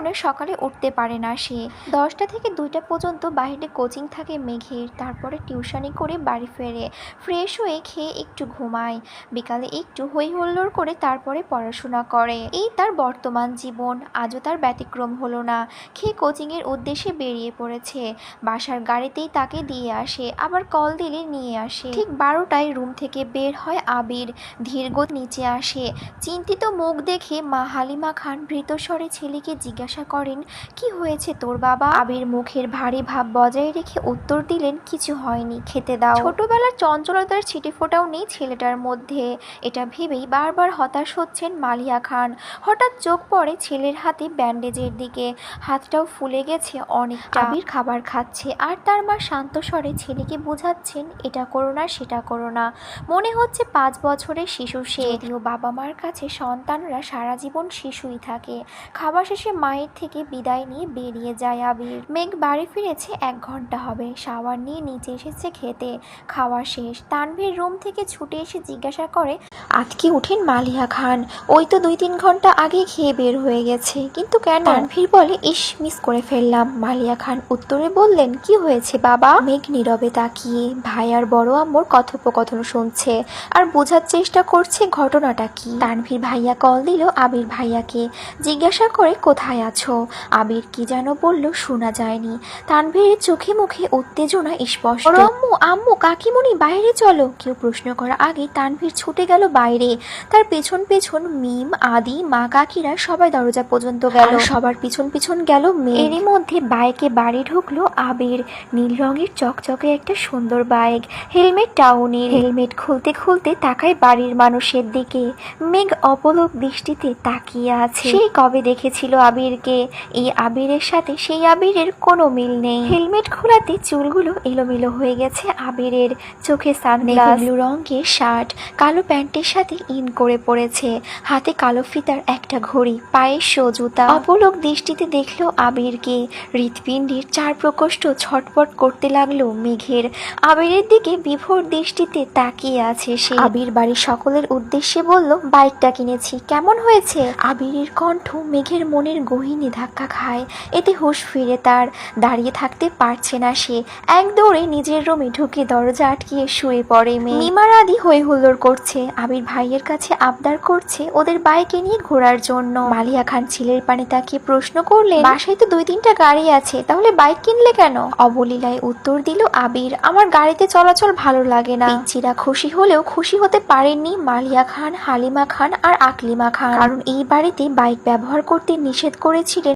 কারণে সকালে উঠতে পারে না সে। 10টা থেকে 2টা পর্যন্ত বাইরে কোচিং থাকে মেঘের, তারপরে টিউশনি করে বাড়ি ফেরে, ফ্রেশ হয়ে খেয়ে একটু ঘুমায়, বিকালে একটু হই হুল্লোড় করে তারপরে পড়াশোনা করে। এই তার বর্তমান জীবন। আজও তার ব্যতিক্রম হলো না। খেয়ে কোচিংয়ের উদ্দেশ্যে বেরিয়ে পড়েছে। বাসার গাড়িতেই তাকে দিয়ে আসে, আবার কল দিলে নিয়ে আসে। ঠিক 12টায় রুম থেকে বের হয় আবির, ধীরগত নিচে আসে। চিন্তিত মুখ দেখে মা হালিমা খান ভীতস্বরে ছেলেকে জিজ্ঞাসা করেন, কি হয়েছে তোর বাবা? আবির মুখের ভারী ভাব বজায় রেখে উত্তর দিলেন, কিছু হয়নি, খেতে দাও। ছোটবেলার চঞ্চলতার ছিটেফোঁটাও নেই ছেলেটার মধ্যে। এটা ভেবেই বারবার হতাশ হচ্ছেন মালিয়া খান। হঠাৎ চোখ পড়ে ছেলের হাতে ব্যান্ডেজের দিকে, হাতটাও ফুলে গেছে অনেকটা। আবির খাবার খাচ্ছে আর তার মা শান্ত স্বরে ছেলেকে বোঝাচ্ছেন, এটা করো না সেটা করো না। মনে হচ্ছে 5 বছরের শিশু সে। যদিও বাবা মার কাছে সন্তানরা সারা জীবন শিশুই থাকে। খাবার শেষে মায়ের থেকে বিদায় নিয়ে বেরিয়ে যায় আবির। মেঘ বাড়ি ফিরেছে 1 ঘন্টা হবে। শাওয়ার নিয়ে নিচে এসেছে খেতে। খাওয়া শেষ। তানভীর রুম থেকে ছুটে এসে জিজ্ঞাসা করে, আজকে উঠেন মালিয়া খান? ওই তো 2-3 ঘন্টা আগে খেয়ে বের হয়ে গেছে, কিন্তু কেন? তানভীর বলে, ইস, মিস করে ফেললাম। মালিয়া খান উত্তরে বললেন, কি হয়েছে বাবা? মেঘ নীরবে তাকিয়ে ভাই আর বড় আম্মুর কথোপকথন শুনছে আর বোঝার চেষ্টা করছে ঘটনাটা কি। তানভীর ভাইয়া কল দিল আবির ভাইয়াকে, জিজ্ঞাসা করে, কোথায় আছো? আবির কি যেন বলল, শোনা যায়নি। তানভীরের চোখে মুখে উত্তেজনা স্পষ্ট। আম্মু, আম্মু, কাকিমুনি, বাইরে চলো। কেউ প্রশ্ন করার আগে তানভীর ছুটে গেল বাইরে। তার পেছন পেছন মিম, আদি, মা, কাকিরা সবাই দরজা পর্যন্ত গেল। সবার পিছন পিছন গেল মেঘ। এরই মধ্যে বাইকে বাড়ি ঢুকলো আবির। নীল রঙের চকচকে একটা সুন্দর বাইক, হেলমেট টাউনের। হেলমেট খুলতে খুলতে তাকায় বাড়ির মানুষের দিকে। মেঘ অপলক দৃষ্টিতে তাকিয়ে আছে। সেই কবে দেখেছিল আবিরকে। এই আবিরের সাথে সেই আবিরের কোনো মিল নেই। হেলমেট খোলাতে চুলগুলো এলোমেলো হয়ে গেছে আবিরের। চোখে সানগ্লাস, ব্লু রঙের শার্ট, কালো প্যান্টের সাথে ইন করে পড়েছে। হাতে কালো ফিতার একটা ঘড়ি, পায়ে শো জুতা। অপলক দৃষ্টিতে দেখলো আবিরকে। হৃৎপিণ্ডের 4 প্রকোষ্ঠ ছটপট করতে লাগলো মেঘের। আবিরের দিকে বিভোর দৃষ্টিতে তাকিয়ে আছে সে। আবির বাড়ির সকলের উদ্দেশ্যে বলল, বাইকটা কিনেছি, কেমন হয়েছে? আবিরের কণ্ঠ মেঘের মনের গহীনে ধাক্কা খায়। এতে হুঁশ ফিরে তার। দাঁড়িয়ে থাকতে পারছে না সে। এক দৌড়ে নিজের রুমে ঢুকে দরজা আটকিয়ে শুয়ে পড়ে মেঘ। মিমার আদি হই হুল্লোড় করছে। আবির ভাইয়ের কাছে আবদার করছে ওদের বাইকে নিয়ে ঘোরার জন্য। মালিয়া খান ছেলের পানে তাকিয়ে প্রশ্ন করলেন, বাসায় তো 2-3টা গাড়ি আছে, তাহলে বাইক কিনলে কেন? অবলীলায় উত্তর দিল আবির, আমার গাড়িতে চলাচল ভালো লাগে না। পিচ্চিরা খুশি হলেও খুশি হতে পারেননি মালিয়া খান, হালিমা খান আর আকলিমা খান, কারণ এই বাড়িতে বাইক ব্যবহার করতে নিষেধ করেছিলেন